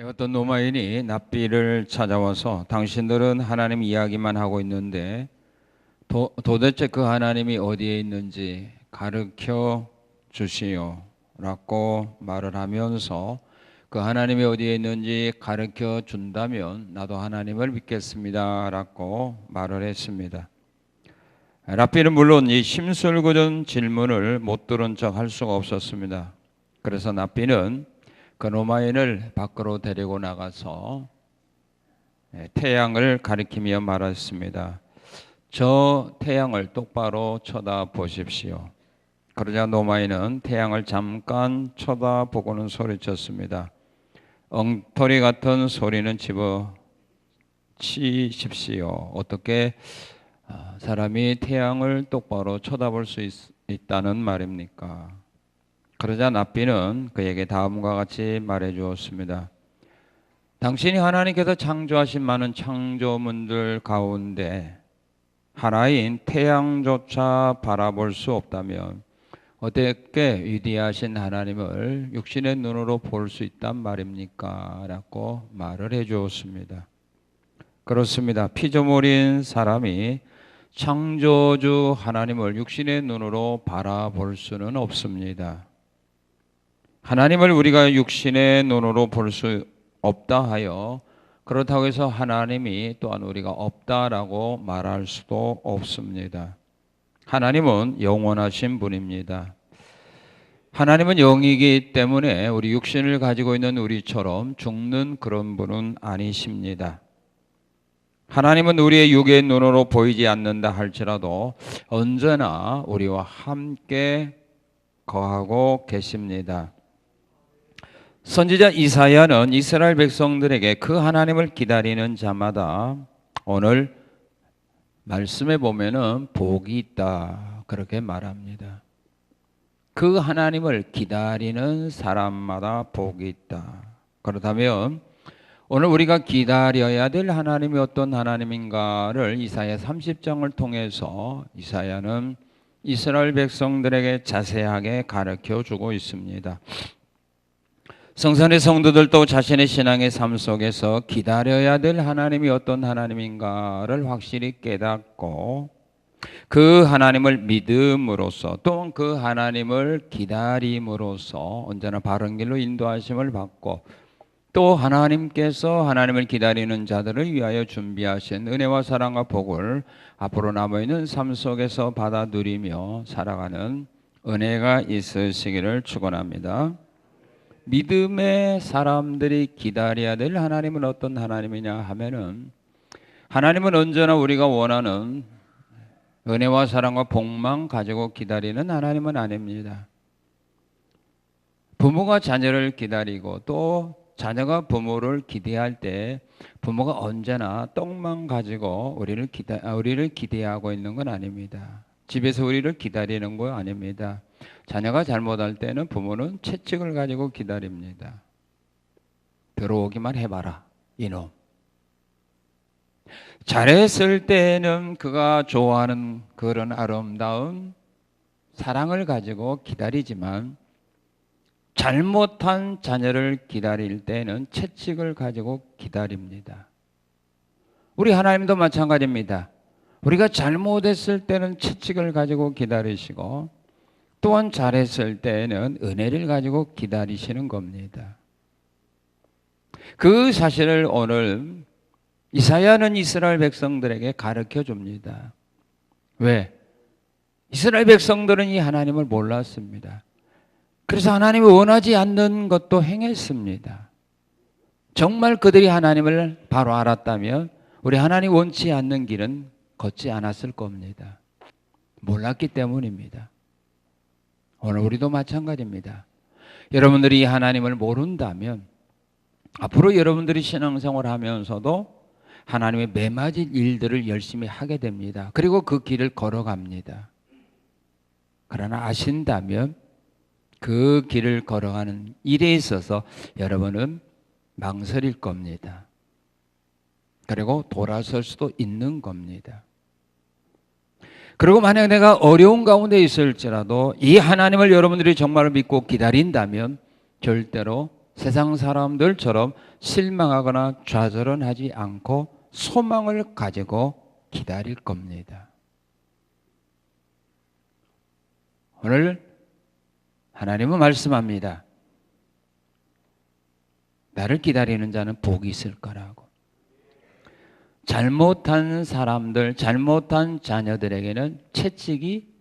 어떤 노마인이 납비를 찾아와서 당신들은 하나님 이야기만 하고 있는데 도대체 그 하나님이 어디에 있는지 가르쳐 주시오 라고 말을 하면서 그 하나님이 어디에 있는지 가르쳐 준다면 나도 하나님을 믿겠습니다 라고 말을 했습니다. 랍비는 물론 이 심술궂은 질문을 못 들은 척 할 수가 없었습니다. 그래서 랍비는 그 로마인을 밖으로 데리고 나가서 태양을 가리키며 말했습니다. 저 태양을 똑바로 쳐다보십시오. 그러자 로마인은 태양을 잠깐 쳐다보고는 소리쳤습니다. 엉터리 같은 소리는 집어치십시오. 어떻게 사람이 태양을 똑바로 쳐다볼 수 있다는 말입니까? 그러자 납비는 그에게 다음과 같이 말해 주었습니다. 당신이 하나님께서 창조하신 많은 창조물들 가운데 하나인 태양조차 바라볼 수 없다면 어떻게 위대하신 하나님을 육신의 눈으로 볼 수 있단 말입니까? 라고 말을 해 주었습니다. 그렇습니다. 피조물인 사람이 창조주 하나님을 육신의 눈으로 바라볼 수는 없습니다. 하나님을 우리가 육신의 눈으로 볼 수 없다 하여 그렇다고 해서 하나님이 또한 우리가 없다라고 말할 수도 없습니다. 하나님은 영원하신 분입니다. 하나님은 영이기 때문에 우리 육신을 가지고 있는 우리처럼 죽는 그런 분은 아니십니다. 하나님은 우리의 육의 눈으로 보이지 않는다 할지라도 언제나 우리와 함께 거하고 계십니다. 선지자 이사야는 이스라엘 백성들에게 그 하나님을 기다리는 자마다 오늘 말씀에 보면은 복이 있다 그렇게 말합니다. 그 하나님을 기다리는 사람마다 복이 있다. 그렇다면 오늘 우리가 기다려야 될 하나님이 어떤 하나님인가를 이사야 30장을 통해서 이사야는 이스라엘 백성들에게 자세하게 가르쳐 주고 있습니다. 성산의 성도들도 자신의 신앙의 삶 속에서 기다려야 될 하나님이 어떤 하나님인가를 확실히 깨닫고 그 하나님을 믿음으로써 또한 그 하나님을 기다림으로써 언제나 바른 길로 인도하심을 받고 또 하나님께서 하나님을 기다리는 자들을 위하여 준비하신 은혜와 사랑과 복을 앞으로 남아있는 삶 속에서 받아 누리며 살아가는 은혜가 있으시기를 축원합니다. 믿음의 사람들이 기다려야 될 하나님은 어떤 하나님이냐 하면은 하나님은 언제나 우리가 원하는 은혜와 사랑과 복만 가지고 기다리는 하나님은 아닙니다. 부모가 자녀를 기다리고 또 자녀가 부모를 기대할 때 부모가 언제나 떡만 가지고 우리를 기대하고 있는 건 아닙니다. 집에서 우리를 기다리는 거 아닙니다. 자녀가 잘못할 때는 부모는 채찍을 가지고 기다립니다. 들어오기만 해봐라 이놈. 잘했을 때는 그가 좋아하는 그런 아름다운 사랑을 가지고 기다리지만 잘못한 자녀를 기다릴 때는 채찍을 가지고 기다립니다. 우리 하나님도 마찬가지입니다. 우리가 잘못했을 때는 채찍을 가지고 기다리시고 또한 잘했을 때는 은혜를 가지고 기다리시는 겁니다. 그 사실을 오늘 이사야는 이스라엘 백성들에게 가르쳐 줍니다. 왜? 이스라엘 백성들은 이 하나님을 몰랐습니다. 그래서 하나님이 원하지 않는 것도 행했습니다. 정말 그들이 하나님을 바로 알았다면 우리 하나님 원치 않는 길은 걷지 않았을 겁니다. 몰랐기 때문입니다. 오늘 우리도 마찬가지입니다. 여러분들이 하나님을 모른다면 앞으로 여러분들이 신앙생활 하면서도 하나님의 매맞을 일들을 열심히 하게 됩니다. 그리고 그 길을 걸어갑니다. 그러나 아신다면 그 길을 걸어가는 일에 있어서 여러분은 망설일 겁니다. 그리고 돌아설 수도 있는 겁니다. 그리고 만약 내가 어려운 가운데 있을지라도 이 하나님을 여러분들이 정말 믿고 기다린다면 절대로 세상 사람들처럼 실망하거나 좌절은 하지 않고 소망을 가지고 기다릴 겁니다. 오늘 하나님은 말씀합니다. 나를 기다리는 자는 복이 있을 거라고. 잘못한 사람들, 잘못한 자녀들에게는 채찍이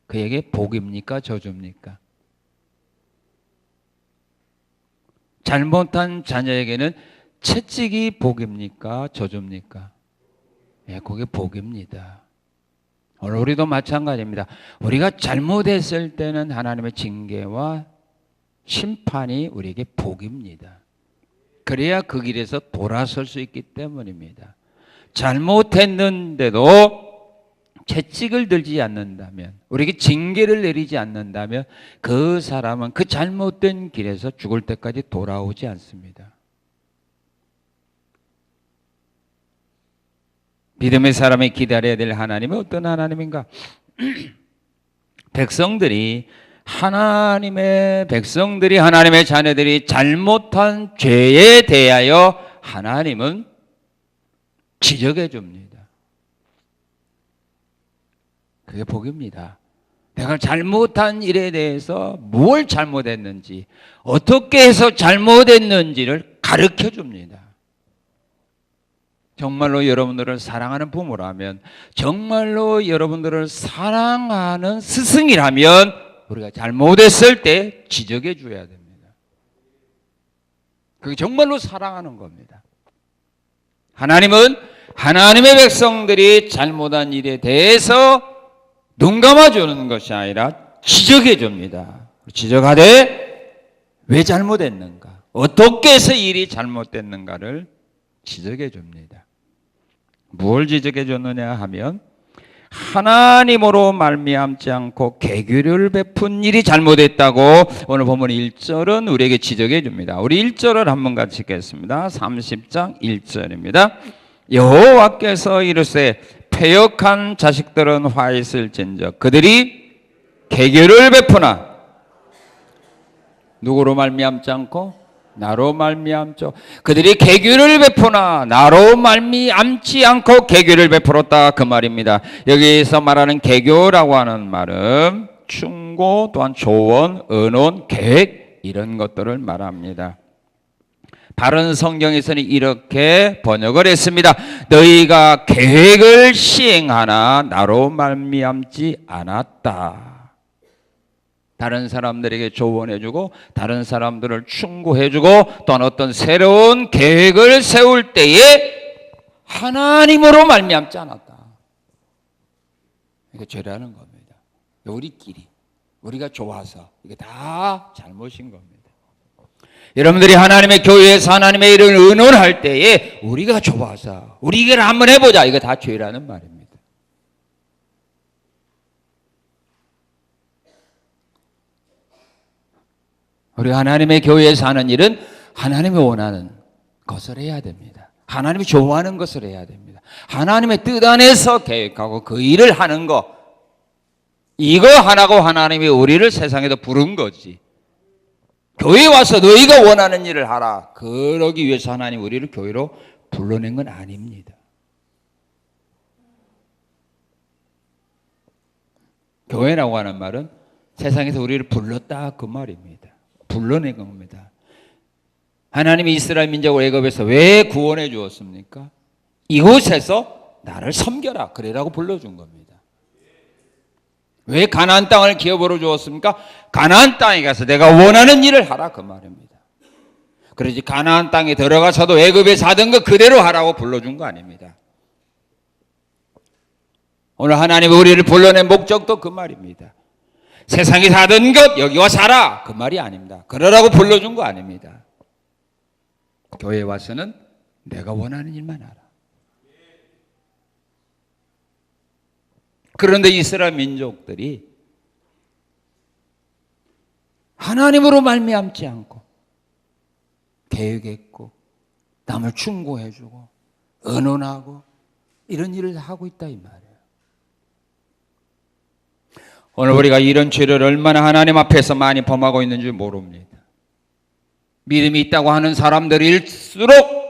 그에게 복입니까? 저주입니까? 잘못한 자녀에게는 채찍이 복입니까? 저주입니까? 예, 그게 복입니다. 오늘 우리도 마찬가지입니다. 우리가 잘못했을 때는 하나님의 징계와 심판이 우리에게 복입니다. 그래야 그 길에서 돌아설 수 있기 때문입니다. 잘못했는데도 채찍을 들지 않는다면, 우리에게 징계를 내리지 않는다면 그 사람은 그 잘못된 길에서 죽을 때까지 돌아오지 않습니다. 믿음의 사람이 기다려야 될 하나님은 어떤 하나님인가? 하나님의 자녀들이 잘못한 죄에 대하여 하나님은 지적해 줍니다. 그게 복입니다. 내가 잘못한 일에 대해서 뭘 잘못했는지, 어떻게 해서 잘못했는지를 가르쳐 줍니다. 정말로 여러분들을 사랑하는 부모라면, 정말로 여러분들을 사랑하는 스승이라면 우리가 잘못했을 때 지적해 줘야 됩니다. 그게 정말로 사랑하는 겁니다. 하나님은 하나님의 백성들이 잘못한 일에 대해서 눈 감아주는 것이 아니라 지적해 줍니다. 지적하되 왜 잘못했는가, 어떻게 해서 일이 잘못됐는가를 지적해 줍니다. 무엇을 지적해 줬느냐 하면 하나님으로 말미암지 않고 계교를 베푼 일이 잘못했다고 오늘 본문 1절은 우리에게 지적해 줍니다. 우리 1절을 한번 같이 읽겠습니다. 30장 1절입니다. 여호와께서 이르시되 패역한 자식들은 화 있을진저 그들이 계교를 베푸나 누구로 말미암지 않고 나로 말미암죠. 그들이 계교를 베푸나 나로 말미암지 않고 계교를 베풀었다, 그 말입니다. 여기서 말하는 계교라고 하는 말은 충고, 또한 조언, 의논, 계획 이런 것들을 말합니다. 다른 성경에서는 이렇게 번역을 했습니다. 너희가 계획을 시행하나 나로 말미암지 않았다. 다른 사람들에게 조언해주고 다른 사람들을 충고해주고 또한 어떤 새로운 계획을 세울 때에 하나님으로 말미암지 않았다. 이게 죄라는 겁니다. 우리끼리, 우리가 좋아서 이게 다 잘못인 겁니다. 여러분들이 하나님의 교회에서 하나님의 일을 의논할 때에 우리가 좋아서 우리가 한번 해보자, 이거 다 죄라는 말입니다. 우리 하나님의 교회에서 하는 일은 하나님이 원하는 것을 해야 됩니다. 하나님이 좋아하는 것을 해야 됩니다. 하나님의 뜻 안에서 계획하고 그 일을 하는 것, 이거 하라고 하나님이 우리를 세상에도 부른 거지. 교회에 와서 너희가 원하는 일을 하라, 그러기 위해서 하나님 우리를 교회로 불러낸 건 아닙니다. 교회라고 하는 말은 세상에서 우리를 불렀다, 그 말입니다. 불러낸 겁니다. 하나님이 이스라엘 민족을 애굽에서 왜 구원해 주었습니까? 이곳에서 나를 섬겨라, 그래라고 불러준 겁니다. 왜 가나안 땅을 기업으로 주었습니까? 가나안 땅에 가서 내가 원하는 일을 하라, 그 말입니다. 그러지 가나안 땅에 들어가서도 애굽에서 하던 거 그대로 하라고 불러준 거 아닙니다. 오늘 하나님이 우리를 불러낸 목적도 그 말입니다. 세상에서 하던 것 여기 와서 하라, 그 말이 아닙니다. 그러라고 불러준 거 아닙니다. 교회에 와서는 내가 원하는 일만 하라. 그런데 이스라엘 민족들이 하나님으로 말미암지 않고 계획했고 남을 충고해주고 의논하고 이런 일을 하고 있다, 이 말이에요. 오늘 우리가 이런 죄를 얼마나 하나님 앞에서 많이 범하고 있는지 모릅니다. 믿음이 있다고 하는 사람들일수록,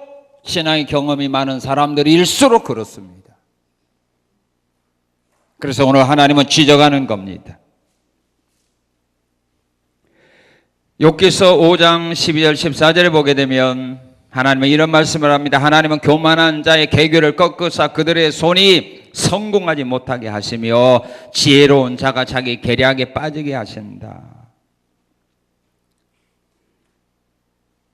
신앙의 경험이 많은 사람들일수록 그렇습니다. 그래서 오늘 하나님은 지적하는 겁니다. 욥기서 5장 12절 14절에 보게 되면 하나님은 이런 말씀을 합니다. 하나님은 교만한 자의 계교를 꺾으사 그들의 손이 성공하지 못하게 하시며 지혜로운 자가 자기 계략에 빠지게 하신다.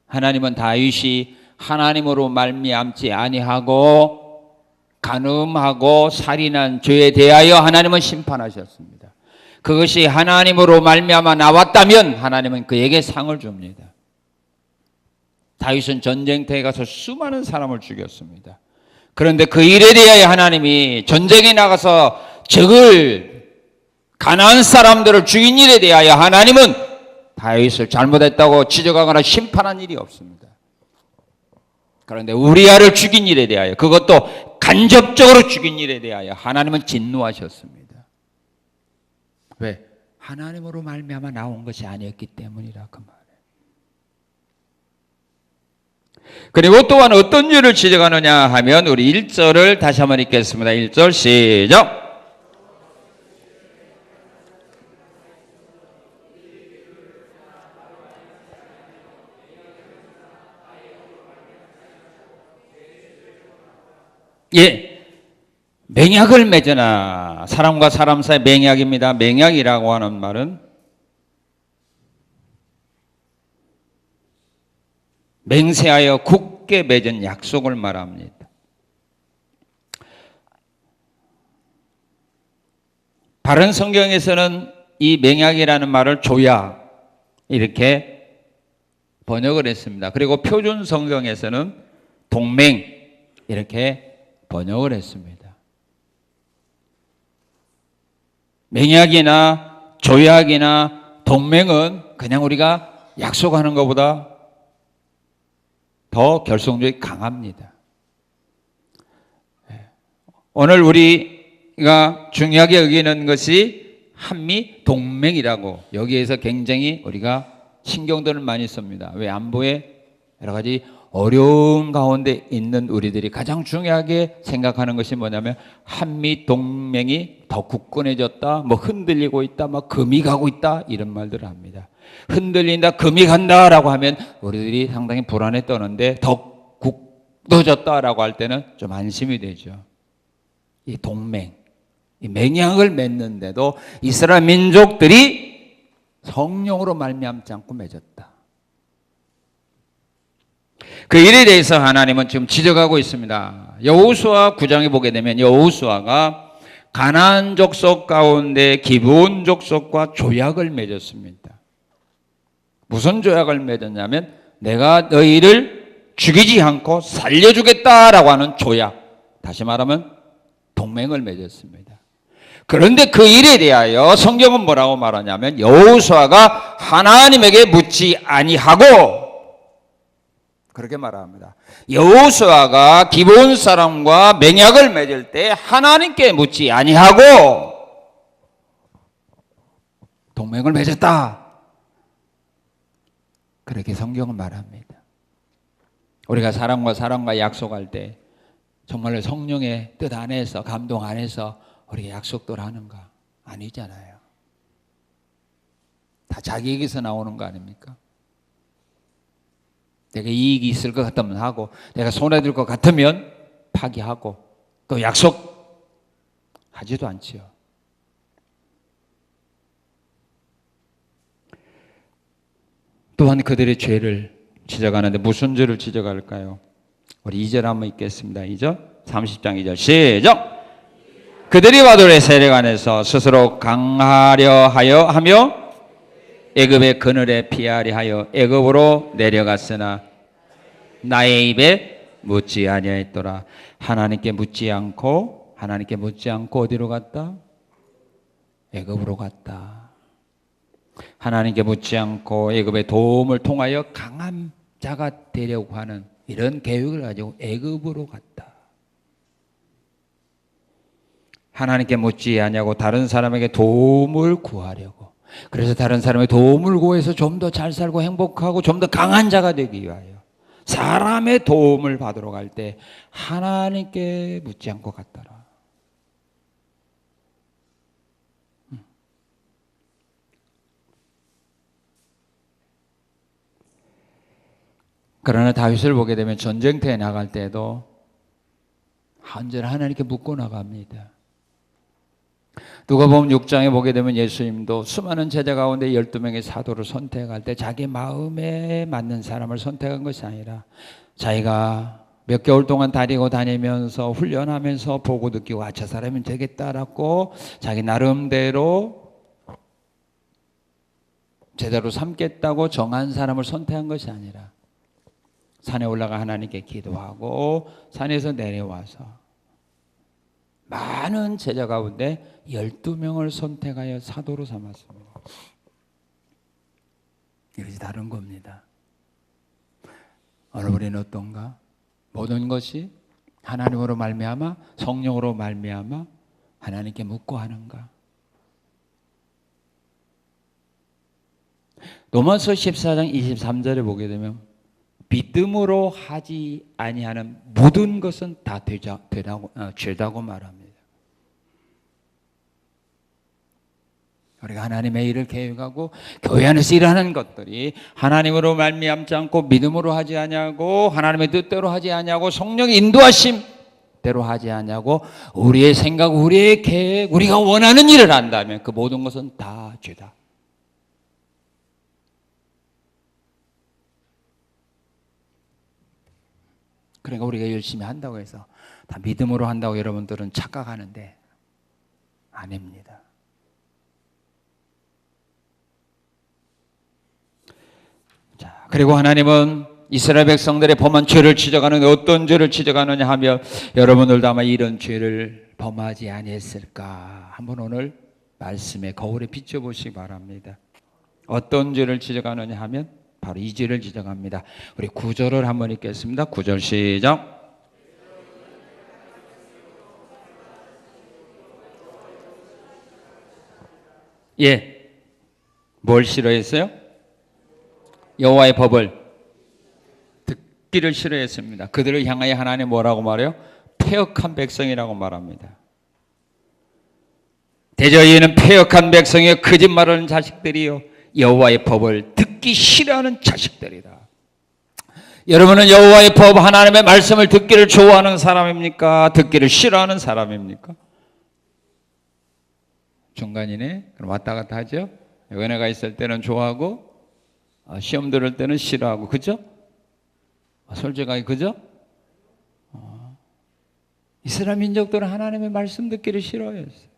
하나님은 다윗이 하나님으로 말미암지 아니하고 간음하고 살인한 죄에 대하여 하나님은 심판하셨습니다. 그것이 하나님으로 말미암아 나왔다면 하나님은 그에게 상을 줍니다. 다윗은 전쟁터에 가서 수많은 사람을 죽였습니다. 그런데 그 일에 대하여 하나님이 전쟁에 나가서 적을, 가나안 사람들을 죽인 일에 대하여 하나님은 다윗을 잘못했다고 지적하거나 심판한 일이 없습니다. 그런데 우리아를 죽인 일에 대하여, 그것도 간접적으로 죽인 일에 대하여 하나님은 진노하셨습니다. 왜? 하나님으로 말미암아 나온 것이 아니었기 때문이라 그 말이에요. 그리고 또한 어떤 일을 지적하느냐 하면 우리 1절을 다시 한번 읽겠습니다. 1절 시작. 예, 맹약을 맺으나, 사람과 사람 사이 맹약입니다. 맹약이라고 하는 말은 맹세하여 굳게 맺은 약속을 말합니다. 바른 성경에서는 이 맹약이라는 말을 조약 이렇게 번역을 했습니다. 그리고 표준 성경에서는 동맹 이렇게 번역을 했습니다. 맹약이나 조약이나 동맹은 그냥 우리가 약속하는 것보다 더 결속력이 강합니다. 오늘 우리가 중요하게 여기는 것이 한미 동맹이라고, 여기에서 굉장히 우리가 신경들을 많이 씁니다. 왜? 안보에 여러 가지 어려운 가운데 있는 우리들이 가장 중요하게 생각하는 것이 뭐냐면 한미 동맹이 더 굳건해졌다, 뭐 흔들리고 있다, 막 금이 가고 있다, 이런 말들을 합니다. 흔들린다, 금이 간다라고 하면 우리들이 상당히 불안에 떠는데 더 굳어졌다라고 할 때는 좀 안심이 되죠. 이 동맹, 이 맹약을 맺는데도 이스라엘 민족들이 성령으로 말미암지 않고 맺었다. 그 일에 대해서 하나님은 지금 지적하고 있습니다. 여호수아 9장에 보게 되면 여호수아가 가나안 족속 가운데 기브온 족속과 조약을 맺었습니다. 무슨 조약을 맺었냐면 내가 너희를 죽이지 않고 살려주겠다라고 하는 조약, 다시 말하면 동맹을 맺었습니다. 그런데 그 일에 대하여 성경은 뭐라고 말하냐면 여호수아가 하나님에게 묻지 아니하고, 그렇게 말합니다. 여호수아가 기브온 사람과 맹약을 맺을 때 하나님께 묻지 아니하고 동맹을 맺었다. 그렇게 성경은 말합니다. 우리가 사람과 약속할 때 정말로 성령의 뜻 안에서, 감동 안에서 우리가 약속들 하는가? 아니잖아요. 다 자기에게서 나오는 거 아닙니까? 내가 이익이 있을 것 같으면 하고, 내가 손해들 것 같으면 파기하고, 또 약속하지도 않지요. 또한 그들의 죄를 지적하는데 무슨 죄를 지적할까요? 우리 2절 한번 읽겠습니다. 2절, 30장 2절 시작. 그들이 바돌의 세력 안에서 스스로 강하려 하며 애굽의 그늘에 피하려 하여 애굽으로 내려갔으나 나의 입에 묻지 아니하였더라. 하나님께 묻지 않고 어디로 갔다? 애굽으로 갔다. 하나님께 묻지 않고 애굽의 도움을 통하여 강한 자가 되려고 하는 이런 계획을 가지고 애굽으로 갔다. 하나님께 묻지 아니하고 다른 사람에게 도움을 구하려고, 그래서 다른 사람의 도움을 구해서 좀 더 잘 살고 행복하고 좀 더 강한 자가 되기 위하여 사람의 도움을 받으러 갈 때 하나님께 묻지 않고 갔더라. 그러나 다윗을 보게 되면 전쟁터에 나갈 때도 언제나 하나님께 묻고 나갑니다. 누가복음 6장에 보게 되면 예수님도 수많은 제자 가운데 12명의 사도를 선택할 때 자기 마음에 맞는 사람을 선택한 것이 아니라 자기가 몇 개월 동안 다니고 다니면서 훈련하면서 보고 느끼고 저 사람이면 되겠다라고 자기 나름대로 제대로 삼겠다고 정한 사람을 선택한 것이 아니라 산에 올라가 하나님께 기도하고 산에서 내려와서 많은 제자 가운데 12명을 선택하여 사도로 삼았습니다. 이것이 다른 겁니다. 우리는 어떤가? 모든 것이 하나님으로 말미암아 성령으로 말미암아 하나님께 묻고 하는가? 로마서 14장 23절에 보게 되면 믿음으로 하지 아니하는 모든 것은 다 죄다고 말합니다. 우리가 하나님의 일을 계획하고 교회 안에서 일하는 것들이 하나님으로 말미암지 않고 믿음으로 하지 아니하고 하나님의 뜻대로 하지 아니하고 성령의 인도하심대로 하지 아니하고 우리의 생각, 우리의 계획, 우리가 원하는 일을 한다면 그 모든 것은 다 죄다. 그러니까 우리가 열심히 한다고 해서 다 믿음으로 한다고 여러분들은 착각하는데 아닙니다. 자, 그리고 하나님은 이스라엘 백성들의 범한 죄를 지적하는 어떤 죄를 지적하느냐 하면 여러분들도 아마 이런 죄를 범하지 아니했을까 한번 오늘 말씀의 거울에 비춰보시기 바랍니다. 어떤 죄를 지적하느냐 하면 바로 이 죄를 지적합니다. 우리 9절을 한번 읽겠습니다. 9절 시작. 예, 뭘 싫어했어요? 여호와의 법을 듣기를 싫어했습니다. 그들을 향하여 하나님 뭐라고 말해요? 패역한 백성이라고 말합니다. 대저희는 패역한 백성이요 거짓말하는 자식들이요 여호와의 법을 듣기 싫어하는 자식들이다. 여러분은 여호와의 법 하나님의 말씀을 듣기를 좋아하는 사람입니까? 듣기를 싫어하는 사람입니까? 중간이네. 그럼 왔다 갔다 하죠. 은혜가 있을 때는 좋아하고 시험 들을 때는 싫어하고, 그죠? 솔직하게, 그죠? 이스라엘 민족들은 하나님의 말씀 듣기를 싫어했어요.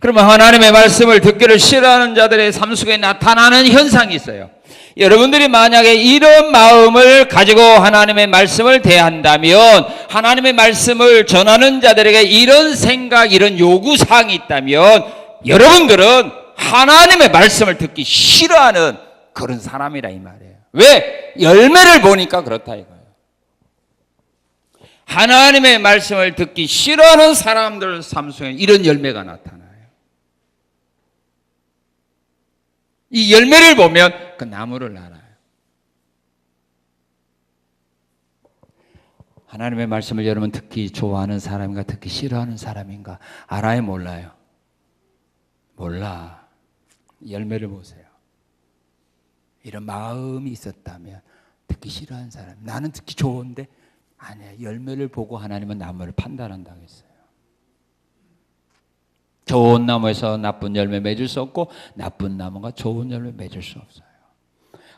그러면 하나님의 말씀을 듣기를 싫어하는 자들의 삶 속에 나타나는 현상이 있어요. 여러분들이 만약에 이런 마음을 가지고 하나님의 말씀을 대한다면 하나님의 말씀을 전하는 자들에게 이런 생각, 이런 요구사항이 있다면 여러분들은 하나님의 말씀을 듣기 싫어하는 그런 사람이라 이 말이에요. 왜? 열매를 보니까 그렇다 이거예요. 하나님의 말씀을 듣기 싫어하는 사람들 삶 속에 이런 열매가 나타나요. 이 열매를 보면 그 나무를 알아요. 하나님의 말씀을 여러분 듣기 좋아하는 사람인가 듣기 싫어하는 사람인가 알아요 몰라요? 몰라. 열매를 보세요. 이런 마음이 있었다면 듣기 싫어하는 사람, 나는 듣기 좋은데 아니야. 열매를 보고 하나님은 나무를 판단한다고 했어요. 좋은 나무에서 나쁜 열매 맺을 수 없고 나쁜 나무가 좋은 열매 맺을 수 없어요.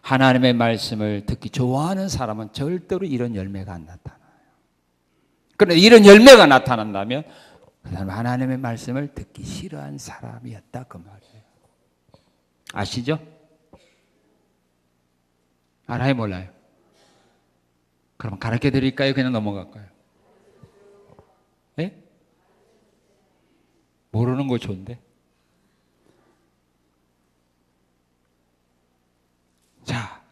하나님의 말씀을 듣기 좋아하는 사람은 절대로 이런 열매가 안 나타나요. 그런데 이런 열매가 나타난다면 그 사람은 하나님의 말씀을 듣기 싫어한 사람이었다 그 말이에요. 아시죠? 알아요 몰라요? 그럼 가르쳐 드릴까요? 그냥 넘어갈까요? 네? 모르는 거 좋은데. 자,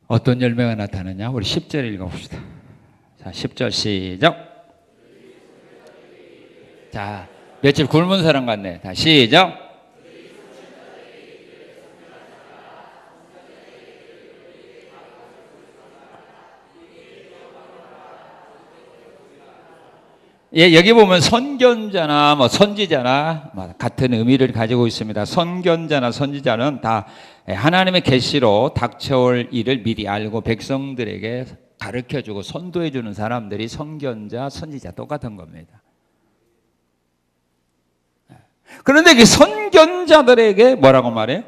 어떤 열매가 나타나냐? 우리 10절 읽어봅시다. 자, 10절 시작. 자, 며칠 굶은 사람 같네. 다 시작. 예, 여기 보면 선견자나 뭐 선지자나 뭐 같은 의미를 가지고 있습니다. 선견자나 선지자는 다 하나님의 계시로 닥쳐올 일을 미리 알고 백성들에게 가르쳐주고 선도해주는 사람들이 선견자, 선지자 똑같은 겁니다. 그런데 그 선견자들에게 뭐라고 말해요?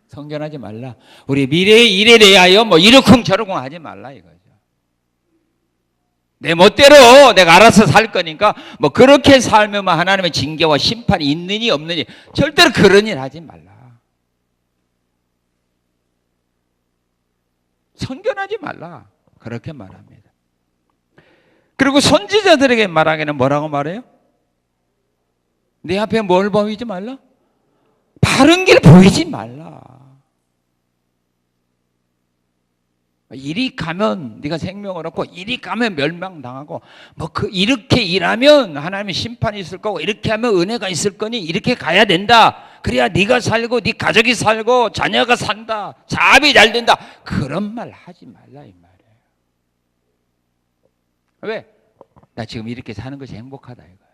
선견하지 말라. 우리 미래의 일에 대하여 뭐 이러쿵저러쿵 하지 말라 이거죠. 내 멋대로 내가 알아서 살 거니까 뭐 그렇게 살면 하나님의 징계와 심판이 있느니 없느니 절대로 그런 일 하지 말라. 선견하지 말라. 그렇게 말합니다. 그리고 선지자들에게 말하기는 뭐라고 말해요? 내 앞에 뭘 보이지 말라? 바른 길 보이지 말라. 이리 가면 네가 생명을 얻고 이리 가면 멸망당하고 뭐 이렇게 일하면 하나님의 심판이 있을 거고 이렇게 하면 은혜가 있을 거니 이렇게 가야 된다. 그래야 네가 살고 네 가족이 살고 자녀가 산다. 사업이 잘 된다. 그런 말 하지 말라 이 말이에요. 왜? 나 지금 이렇게 사는 것이 행복하다 이거야.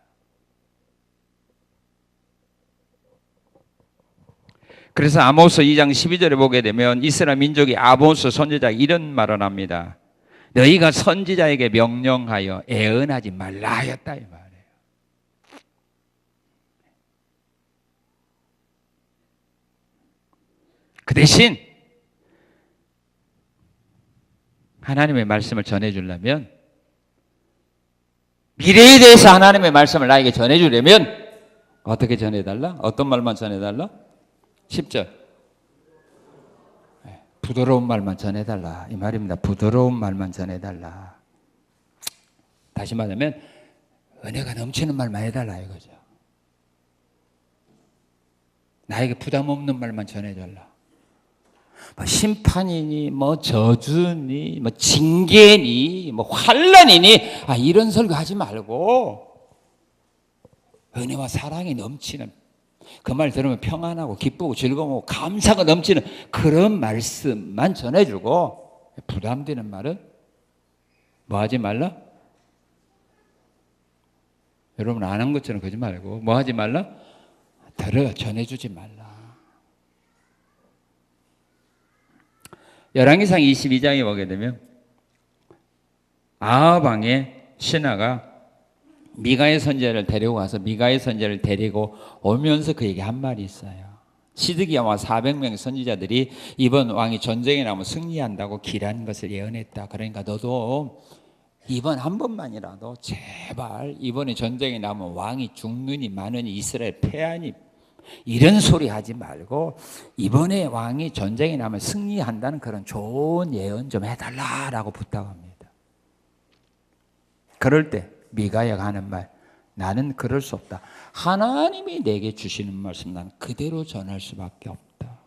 그래서 아모스 2장 12절에 보게 되면 이스라엘 민족이 아모스 선지자가 이런 말을 합니다. 너희가 선지자에게 명령하여 애언하지 말라 하였다 이 말이에요. 그 대신 하나님의 말씀을 전해주려면 미래에 대해서 하나님의 말씀을 나에게 전해주려면 어떻게 전해달라? 어떤 말만 전해달라? 10절 부드러운 말만 전해달라 이 말입니다. 부드러운 말만 전해달라. 다시 말하면 은혜가 넘치는 말만 해달라 이거죠. 나에게 부담 없는 말만 전해달라. 뭐 심판이니 뭐 저주니 뭐 징계니 뭐 환난이니 이런 설교하지 말고 은혜와 사랑이 넘치는 그 말 들으면 평안하고 기쁘고 즐거우고 감사가 넘치는 그런 말씀만 전해주고 부담되는 말은 뭐 하지 말라? 여러분 아는 것처럼 그러지 말고 뭐 하지 말라? 전해주지 말라. 열왕기상 22장에 보게 되면 아합 왕의 신하가 미가의 선지자를 데리고 가서 미가의 선지자를 데리고 오면서 그에게 한 말이 있어요. 시드기야와 400명의 선지자들이 이번 왕이 전쟁에 나오면 승리한다고 길한 것을 예언했다. 그러니까 너도 이번 한 번만이라도 제발 이번에 전쟁에 나오면 왕이 죽느니 마느니 이스라엘 패하니 이런 소리 하지 말고 이번에 왕이 전쟁에 나오면 승리한다는 그런 좋은 예언 좀 해달라라고 부탁합니다. 그럴 때 미가야가 하는 말, 나는 그럴 수 없다. 하나님이 내게 주시는 말씀 난 그대로 전할 수밖에 없다.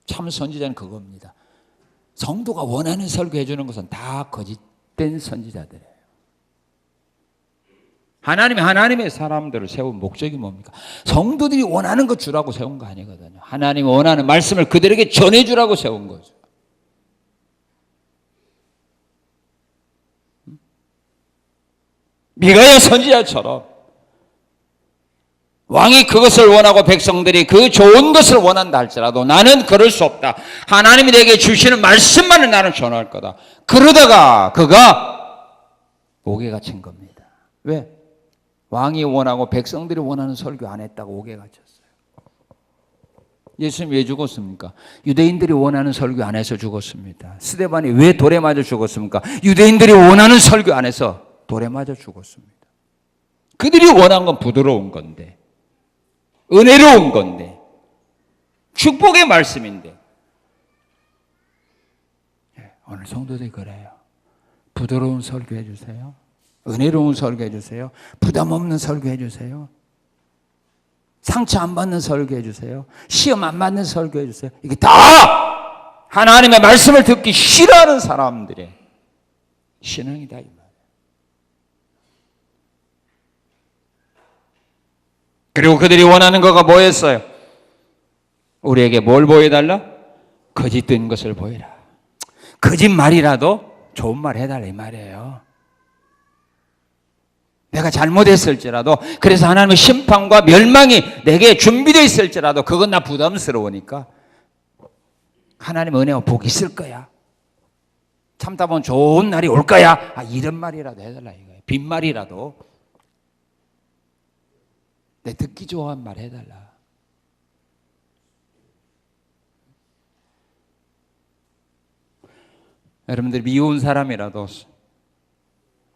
참 선지자는 그겁니다. 성도가 원하는 설교해 주는 것은 다 거짓된 선지자들이에요. 하나님이 하나님의 사람들을 세운 목적이 뭡니까? 성도들이 원하는 것 주라고 세운 거 아니거든요. 하나님이 원하는 말씀을 그들에게 전해주라고 세운 거죠. 미가야 선지자처럼 왕이 그것을 원하고 백성들이 그 좋은 것을 원한다 할지라도 나는 그럴 수 없다. 하나님이 내게 주시는 말씀만을 나는 전할 거다. 그러다가 그가 옥에가 친 겁니다. 왜? 왕이 원하고 백성들이 원하는 설교 안 했다고 옥에가 쳤어요. 예수님 왜 죽었습니까? 유대인들이 원하는 설교 안 해서 죽었습니다. 스데반이 왜 돌에 맞아 죽었습니까? 유대인들이 원하는 설교 안 해서 돌에 맞아 죽었습니다. 그들이 원한 건 부드러운 건데, 은혜로운 건데, 축복의 말씀인데, 오늘 성도들이 그래요. 부드러운 설교해 주세요. 은혜로운 설교해 주세요. 부담 없는 설교해 주세요. 상처 안 받는 설교해 주세요. 시험 안 받는 설교해 주세요. 이게 다 하나님의 말씀을 듣기 싫어하는 사람들의 신앙이다 이 말이에요. 그리고 그들이 원하는 거가 뭐였어요? 우리에게 뭘 보여달라? 거짓된 것을 보여라. 거짓말이라도 좋은 말 해달라 이 말이에요. 내가 잘못했을지라도, 그래서 하나님의 심판과 멸망이 내게 준비되어 있을지라도 그건 나 부담스러우니까 하나님 은혜와 복이 있을 거야. 참다 보면 좋은 날이 올 거야. 이런 말이라도 해달라 이거예요. 빈말이라도 내 듣기 좋아하는 말 해달라. 여러분들 미운 사람이라도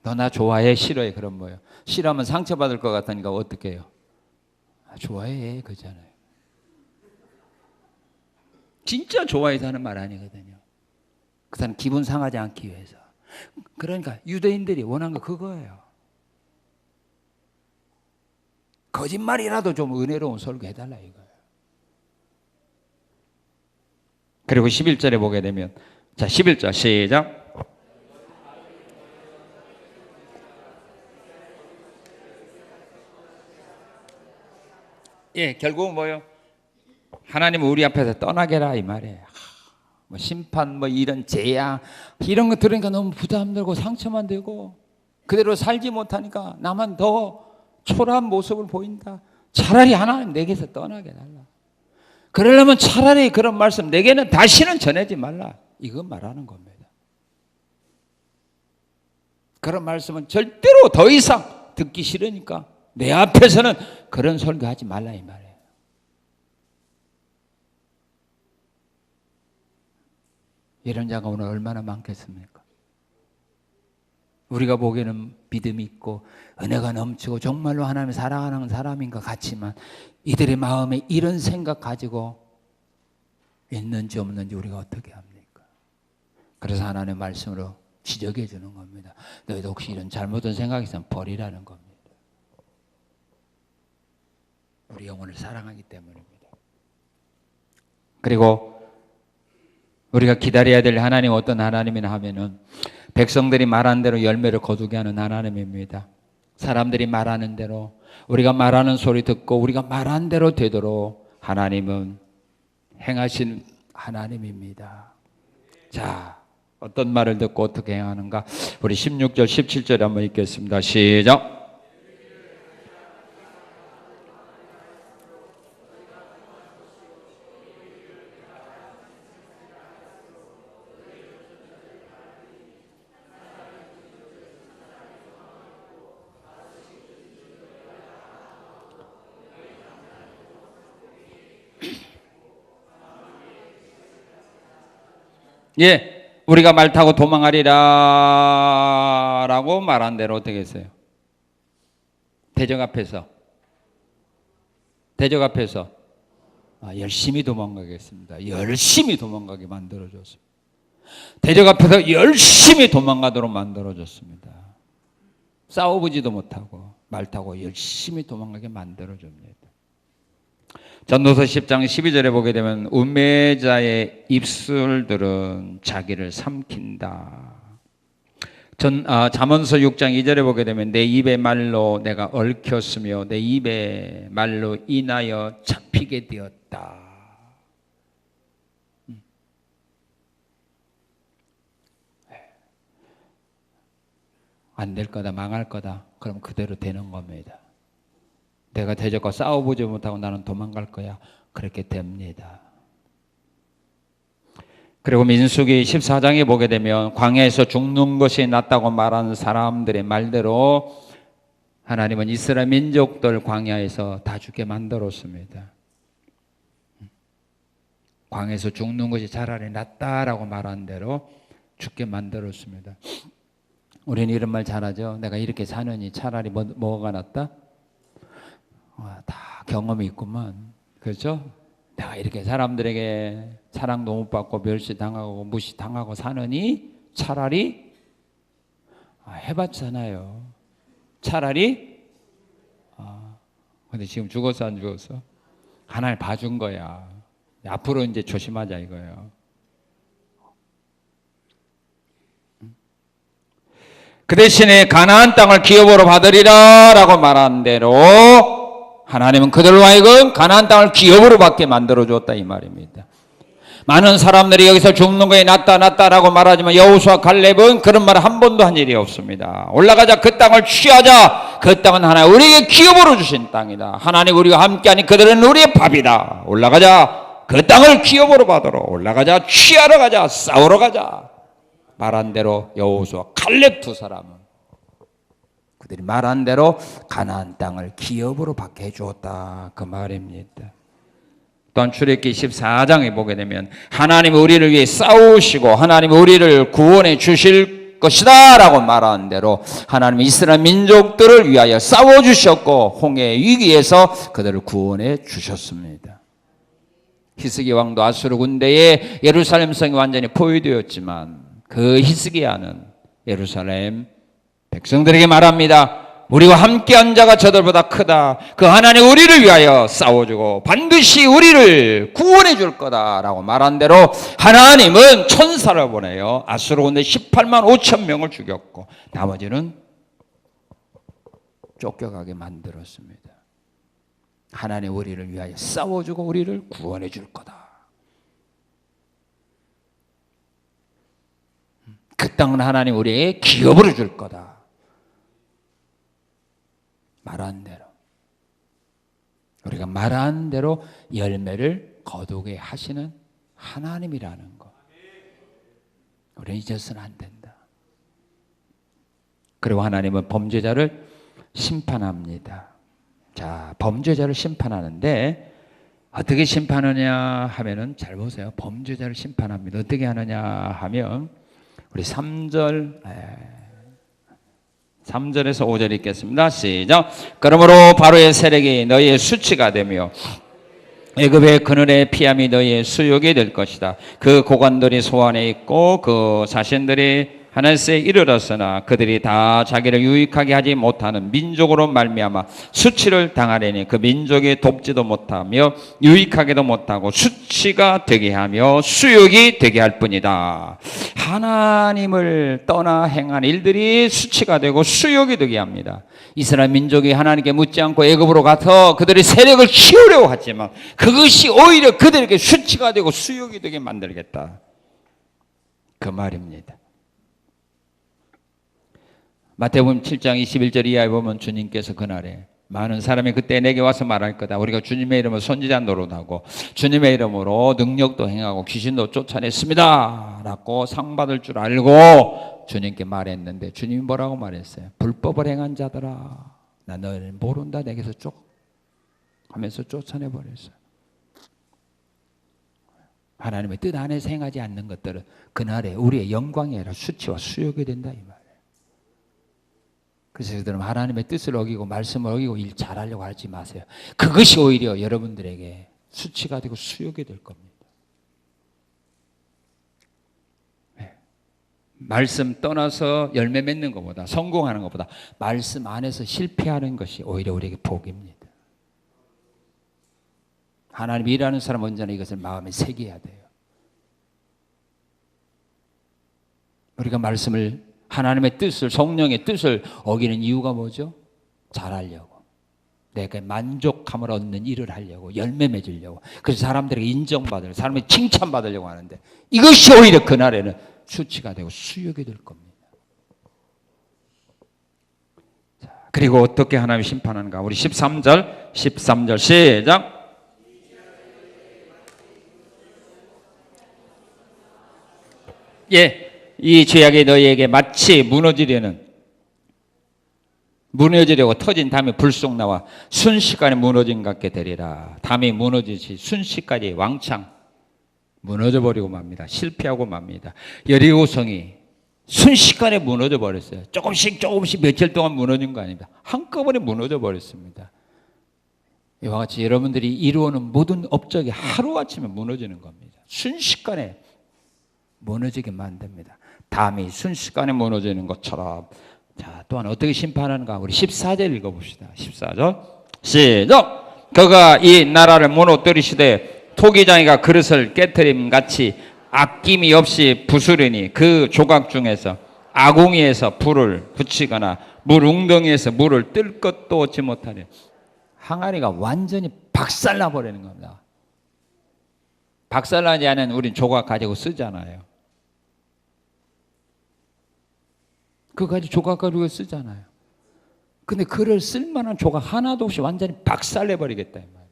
너 나 좋아해 싫어해 그런 뭐예요. 싫어하면 상처받을 것 같으니까 어떻게 해요? 좋아해 그잖아요. 진짜 좋아해서 하는 말 아니거든요. 그 사람 기분 상하지 않기 위해서. 그러니까 유대인들이 원한 거 그거예요. 거짓말이라도 좀 은혜로운 설교 해달라 이거예요. 그리고 11절에 보게 되면, 자 11절 시작. 예, 결국은 뭐요? 하나님은 우리 앞에서 떠나게라 이 말이에요. 뭐 심판, 뭐 이런 재앙, 이런 거 들으니까 너무 부담되고 상처만 되고 그대로 살지 못하니까 나만 더 초라한 모습을 보인다. 차라리 하나님 내게서 떠나게 달라. 그러려면 차라리 그런 말씀 내게는 다시는 전하지 말라. 이거 말하는 겁니다. 그런 말씀은 절대로 더 이상 듣기 싫으니까 내 앞에서는 그런 설교하지 말라 이 말이에요. 이런 자가 오늘 얼마나 많겠습니까? 우리가 보기에는 믿음이 있고 은혜가 넘치고 정말로 하나님을 사랑하는 사람인 것 같지만 이들의 마음에 이런 생각 가지고 있는지 없는지 우리가 어떻게 합니까? 그래서 하나님의 말씀으로 지적해 주는 겁니다. 너희도 혹시 이런 잘못된 생각이 있으면 버리라는 겁니다. 우리 영혼을 사랑하기 때문입니다. 그리고 우리가 기다려야 될 하나님 어떤 하나님이나 하면은 백성들이 말한 대로 열매를 거두게 하는 하나님입니다. 사람들이 말하는 대로 우리가 말하는 소리 듣고 우리가 말한 대로 되도록 하나님은 행하신 하나님입니다. 자, 어떤 말을 듣고 어떻게 행하는가? 우리 16절, 17절에 한번 읽겠습니다. 시작. 예, 우리가 말 타고 도망가리라 라고 말한 대로 어떻게 했어요? 대적 앞에서 열심히 도망가겠습니다. 열심히 도망가게 만들어줬습니다. 대적 앞에서 열심히 도망가도록 만들어줬습니다. 싸워보지도 못하고 말 타고 열심히 도망가게 만들어줍니다. 전도서 10장 12절에 보게 되면 우매자의 입술들은 자기를 삼킨다. 잠언서 6장 2절에 보게 되면 내 입의 말로 내가 얽혔으며 내 입의 말로 인하여 잡히게 되었다. 안 될 거다, 망할 거다. 그럼 그대로 되는 겁니다. 내가 대적과 싸워보지 못하고 나는 도망갈 거야. 그렇게 됩니다. 그리고 민수기 14장에 보게 되면 광야에서 죽는 것이 낫다고 말하는 사람들의 말대로 하나님은 이스라엘 민족들 광야에서 다 죽게 만들었습니다. 광야에서 죽는 것이 차라리 낫다라고 말한 대로 죽게 만들었습니다. 우리는 이런 말 잘하죠. 내가 이렇게 사느니 차라리 뭐가 낫다? 다 경험이 있구만. 그렇죠? 내가 이렇게 사람들에게 사랑도 못 받고 멸시당하고 무시당하고 사느니 차라리 해봤잖아요. 차라리 근데 지금 죽었어 안 죽었어? 하나님 봐준 거야. 앞으로 이제 조심하자 이거예요. 그 대신에 가나안 땅을 기업으로 받으리라 라고 말한 대로 하나님은 그들로 하여금 가나안 땅을 기업으로 받게 만들어줬다 이 말입니다. 많은 사람들이 여기서 죽는 거에 낫다라고 말하지만 여호수아 갈렙은 그런 말을 한 번도 한 일이 없습니다. 올라가자, 그 땅을 취하자. 그 땅은 하나님 우리에게 기업으로 주신 땅이다. 하나님 우리와 함께하니 그들은 우리의 밥이다. 올라가자, 그 땅을 기업으로 받으러 올라가자, 취하러 가자, 싸우러 가자. 말한 대로 여호수아 갈렙 두 사람은 그들이 말한 대로 가나안 땅을 기업으로 받게 해주었다, 그 말입니다. 또한 출애굽기 14장에 보게 되면 하나님이 우리를 위해 싸우시고 하나님이 우리를 구원해 주실 것이다 라고 말한 대로 하나님이 이스라엘 민족들을 위하여 싸워주셨고 홍해의 위기에서 그들을 구원해 주셨습니다. 히스기 왕도 아수르 군대에 예루살렘 성이 완전히 포위되었지만 그 히스기야는 예루살렘 백성들에게 말합니다. 우리와 함께한 자가 저들보다 크다. 그 하나님 우리를 위하여 싸워주고 반드시 우리를 구원해 줄 거다라고 말한 대로 하나님은 천사를 보내요. 아수르 군대 18만 5천 명을 죽였고 나머지는 쫓겨가게 만들었습니다. 하나님 우리를 위하여 싸워주고 우리를 구원해 줄 거다. 그 땅은 하나님 우리에게 기업으로 줄 거다. 말한 대로 우리가 말한 대로 열매를 거두게 하시는 하나님이라는 것, 우리는 잊어서는 안 된다. 그리고 하나님은 범죄자를 심판합니다. 자, 범죄자를 심판하는데 어떻게 심판하냐 하면은 잘 보세요. 범죄자를 심판합니다. 어떻게 하느냐 하면 우리 3절에서 5절 읽겠습니다. 시작. 그러므로 바로의 세력이 너희의 수치가 되며 애굽의 그늘의 피함이 너희의 수욕이 될 것이다. 그 고관들이 소환해 있고 그 자신들이 하늘새에 이르렀으나 그들이 다 자기를 유익하게 하지 못하는 민족으로 말미암아 수치를 당하려니 그 민족이 돕지도 못하며 유익하게도 못하고 수치가 되게 하며 수욕이 되게 할 뿐이다. 하나님을 떠나 행한 일들이 수치가 되고 수욕이 되게 합니다. 이스라엘 민족이 하나님께 묻지 않고 애굽으로 가서 그들의 세력을 키우려고 하지만 그것이 오히려 그들에게 수치가 되고 수욕이 되게 만들겠다, 그 말입니다. 마태복음 7장 21절 이하에 보면 주님께서 그날에 많은 사람이 그때 내게 와서 말할 거다. 우리가 주님의 이름으로 선지자 노릇하고 주님의 이름으로 능력도 행하고 귀신도 쫓아냈습니다 라고 상 받을 줄 알고 주님께 말했는데 주님이 뭐라고 말했어요? 불법을 행한 자들아, 나 너희를 모른다, 내게서 하면서 쫓아내버렸어요. 하나님의 뜻 안에서 행하지 않는 것들은 그날에 우리의 영광이 아니라 수치와 수욕이 된다, 이 말. 그래서 여러분 하나님의 뜻을 어기고 말씀을 어기고 일 잘하려고 하지 마세요. 그것이 오히려 여러분들에게 수치가 되고 수욕이 될 겁니다. 네. 말씀 떠나서 열매 맺는 것보다, 성공하는 것보다 말씀 안에서 실패하는 것이 오히려 우리에게 복입니다. 하나님이 일하는 사람 언제나 이것을 마음에 새겨야 돼요. 우리가 말씀을, 하나님의 뜻을, 성령의 뜻을 어기는 이유가 뭐죠? 잘하려고, 내가 만족함을 얻는 일을 하려고, 열매 맺으려고, 그래서 사람들에게 인정받으려고, 사람에게 칭찬받으려고 하는데 이것이 오히려 그날에는 수치가 되고 수욕이 될 겁니다. 자, 그리고 어떻게 하나님이 심판하는가? 우리 13절 시작. 예, 이 죄악이 너희에게 마치 무너지려고 터진 담이 불쑥 나와 순식간에 무너진 것 같게 되리라. 담이 무너지듯이 순식간에 왕창 무너져버리고 맙니다. 실패하고 맙니다. 여리고성이 순식간에 무너져 버렸어요. 조금씩 며칠 동안 무너진 거 아닙니다. 한꺼번에 무너져 버렸습니다. 이와 같이 여러분들이 이루어놓은 모든 업적이 하루아침에 무너지는 겁니다. 순식간에 무너지게 만듭니다. 담이 순식간에 무너지는 것처럼. 자, 또한 어떻게 심판하는가? 우리 14절 읽어봅시다. 14절 시작. 그가 이 나라를 무너뜨리시되 토기장이가 그릇을 깨트림같이 아낌이 없이 부수르니 그 조각 중에서 아궁이에서 불을 붙이거나 물 웅덩이에서 물을 뜰 것도 얻지 못하니, 항아리가 완전히 박살나 버리는 겁니다. 박살나지 않은 우린 조각 가지고 쓰잖아요. 그거 가지고 조각 가지고 쓰잖아요. 근데 그를 쓸만한 조각 하나도 없이 완전히 박살내버리겠다 이 말이에요.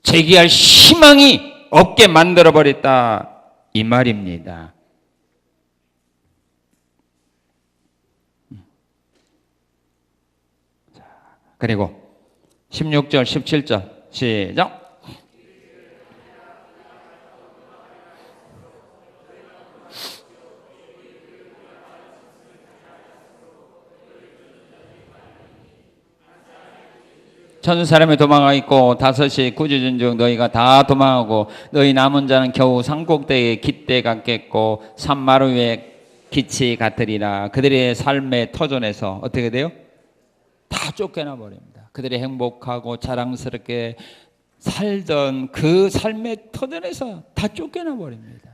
재기할 희망이 없게 만들어버렸다 이 말입니다. 그리고 16절 17절 시작. 천 사람이 도망가 있고 다섯이 꾸짖은 중 너희가 다 도망하고 너희 남은 자는 겨우 산꼭대기에 깃대 같겠고 산마루 위에 기치 같으리라. 그들의 삶의 터전에서 어떻게 돼요? 다 쫓겨나 버립니다. 그들이 행복하고 자랑스럽게 살던 그 삶의 터전에서 다 쫓겨나 버립니다.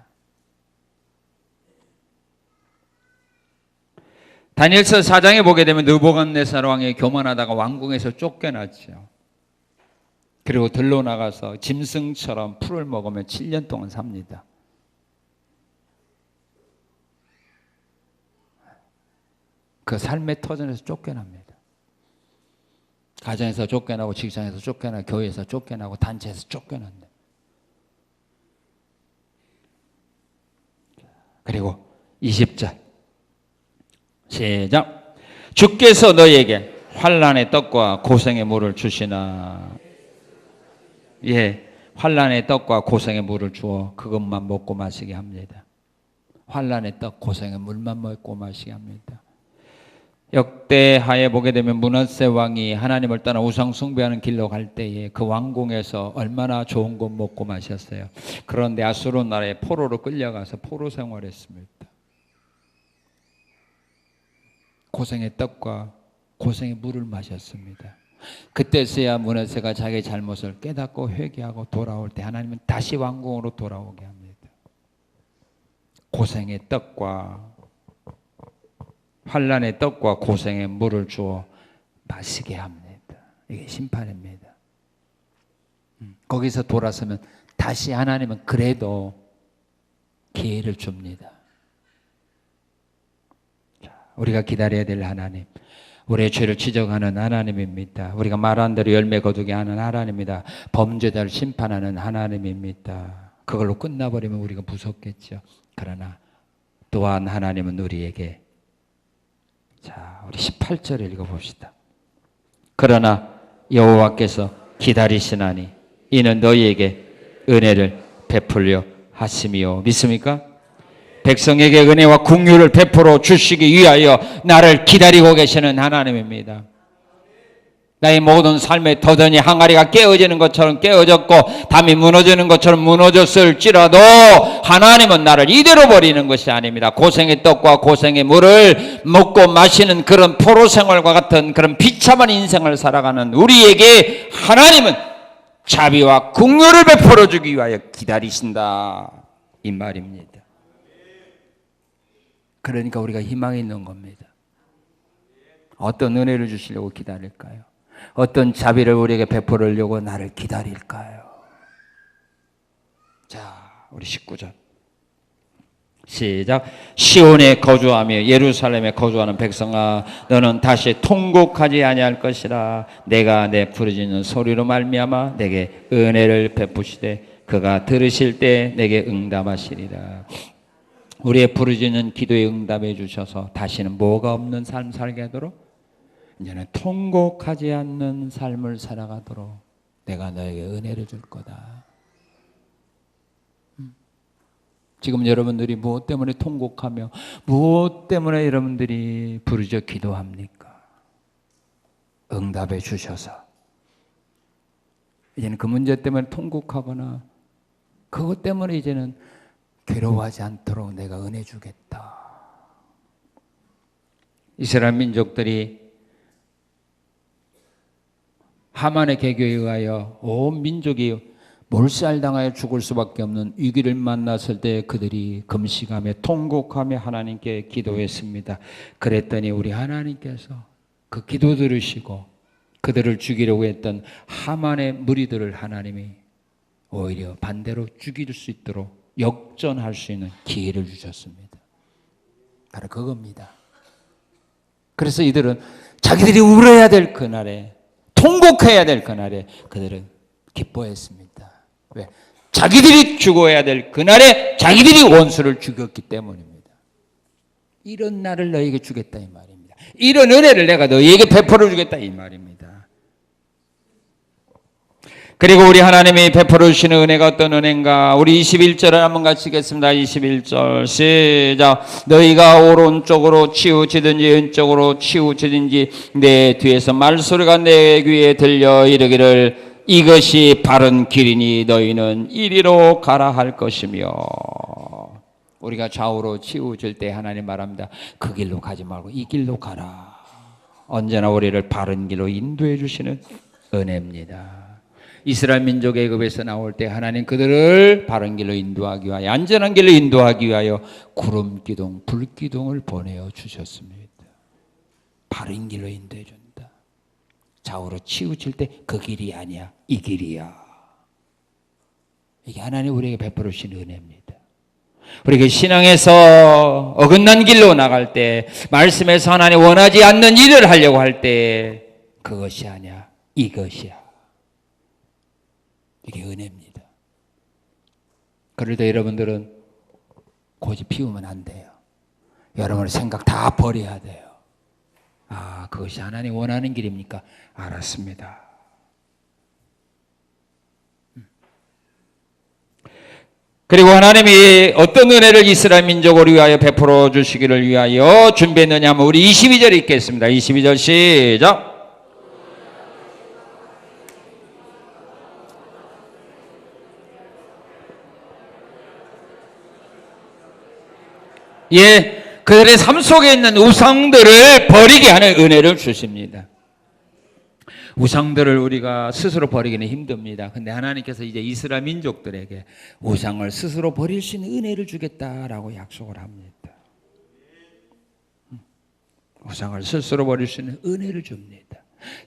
다니엘서 4장에 보게 되면 느부갓네살 왕이 교만하다가 왕궁에서 쫓겨났죠. 그리고 들로 나가서 짐승처럼 풀을 먹으며 7년 동안 삽니다. 그 삶의 터전에서 쫓겨납니다. 가정에서 쫓겨나고 직장에서 쫓겨나고 교회에서 쫓겨나고 단체에서 쫓겨난다. 그리고 20절 시작. 주께서 너희에게 환난의 떡과 고생의 물을 주시나. 예, 환난의 떡과 고생의 물을 주어 그것만 먹고 마시게 합니다. 환난의 떡, 고생의 물만 먹고 마시게 합니다. 역대하에 보게 되면 므낫세 왕이 하나님을 떠나 우상 숭배하는 길로 갈 때에 그 왕궁에서 얼마나 좋은 것 먹고 마셨어요. 그런데 아수르 나라에 포로로 끌려가서 포로 생활했습니다. 고생의 떡과 고생의 물을 마셨습니다. 그때서야 므낫세가 자기의 잘못을 깨닫고 회개하고 돌아올 때 하나님은 다시 왕궁으로 돌아오게 합니다. 고생의 떡과 환난의 떡과 고생의 물을 주어 마시게 합니다. 이게 심판입니다. 거기서 돌아서면 다시 하나님은 그래도 기회를 줍니다. 우리가 기다려야 될 하나님, 우리의 죄를 지적하는 하나님입니다. 우리가 말한 대로 열매 거두게 하는 하나님입니다. 범죄자를 심판하는 하나님입니다. 그걸로 끝나버리면 우리가 무섭겠죠. 그러나 또한 하나님은 우리에게, 자, 우리 18절 읽어봅시다. 그러나 여호와께서 기다리시나니 이는 너희에게 은혜를 베풀려 하심이요. 믿습니까? 백성에게 은혜와 긍휼을 베풀어 주시기 위하여 나를 기다리고 계시는 하나님입니다. 나의 모든 삶의 터전이 항아리가 깨어지는 것처럼 깨어졌고 담이 무너지는 것처럼 무너졌을지라도 하나님은 나를 이대로 버리는 것이 아닙니다. 고생의 떡과 고생의 물을 먹고 마시는 그런 포로 생활과 같은 그런 비참한 인생을 살아가는 우리에게 하나님은 자비와 긍휼을 베풀어 주기 위하여 기다리신다 이 말입니다. 그러니까 우리가 희망이 있는 겁니다. 어떤 은혜를 주시려고 기다릴까요? 어떤 자비를 우리에게 베풀으려고 나를 기다릴까요? 자, 우리 19절 시작. 시온에 거주하며 예루살렘에 거주하는 백성아, 너는 다시 통곡하지 아니할 것이라. 내가 내 부르짖는 소리로 말미암아 내게 은혜를 베푸시되 그가 들으실 때 내게 응답하시리라. 우리의 부르짖는 기도에 응답해 주셔서 다시는 뭐가 없는 삶 살게 하도록, 이제는 통곡하지 않는 삶을 살아가도록 내가 너에게 은혜를 줄 거다. 지금 여러분들이 무엇 때문에 통곡하며 무엇 때문에 여러분들이 부르짖어 기도합니까? 응답해 주셔서 이제는 그 문제 때문에 통곡하거나 그것 때문에 이제는 괴로워하지 않도록 내가 은혜 주겠다. 이스라엘 민족들이 하만의 계교에 의하여 온 민족이 몰살당하여 죽을 수밖에 없는 위기를 만났을 때 그들이 금식하며 통곡하며 하나님께 기도했습니다. 그랬더니 우리 하나님께서 그 기도 들으시고 그들을 죽이려고 했던 하만의 무리들을 하나님이 오히려 반대로 죽일 수 있도록 역전할 수 있는 기회를 주셨습니다. 바로 그겁니다. 그래서 이들은 자기들이 울어야 될 그날에, 통곡해야 될 그날에 그들은 기뻐했습니다. 왜? 자기들이 죽어야 될 그날에 자기들이 원수를 죽였기 때문입니다. 이런 날을 너에게 주겠다 이 말입니다. 이런 은혜를 내가 너에게 베풀어 주겠다 이 말입니다. 그리고 우리 하나님이 베풀어 주시는 은혜가 어떤 은혜인가? 우리 21절을 한번 같이 읽겠습니다. 21절 시작. 너희가 오른쪽으로 치우치든지 왼쪽으로 치우치든지 내 뒤에서 말소리가 내 귀에 들려 이르기를 이것이 바른 길이니 너희는 이리로 가라 할 것이며. 우리가 좌우로 치우칠 때 하나님 말합니다. 그 길로 가지 말고 이 길로 가라. 언제나 우리를 바른 길로 인도해 주시는 은혜입니다. 이스라엘 민족 애굽에서 나올 때 하나님 그들을 바른 길로 인도하기 위하여, 안전한 길로 인도하기 위하여 구름 기둥, 불 기둥을 보내어 주셨습니다. 바른 길로 인도해 준다. 좌우로 치우칠 때 그 길이 아니야, 이 길이야. 이게 하나님 우리에게 베풀어 주신 은혜입니다. 우리가 신앙에서 어긋난 길로 나갈 때, 말씀에서 하나님 원하지 않는 일을 하려고 할 때 그것이 아니야, 이것이야. 이게 은혜입니다. 그럴 때 여러분들은 고집 피우면 안 돼요. 여러분의 생각 다 버려야 돼요. 아, 그것이 하나님 원하는 길입니까? 알았습니다. 그리고 하나님이 어떤 은혜를 이스라엘 민족을 위하여 베풀어 주시기를 위하여 준비했느냐 하면 우리 22절 읽겠습니다. 22절 시작. 예, 그들의 삶 속에 있는 우상들을 버리게 하는 은혜를 주십니다. 우상들을 우리가 스스로 버리기는 힘듭니다. 근데 하나님께서 이제 이스라엘 민족들에게 우상을 스스로 버릴 수 있는 은혜를 주겠다라고 약속을 합니다. 우상을 스스로 버릴 수 있는 은혜를 줍니다.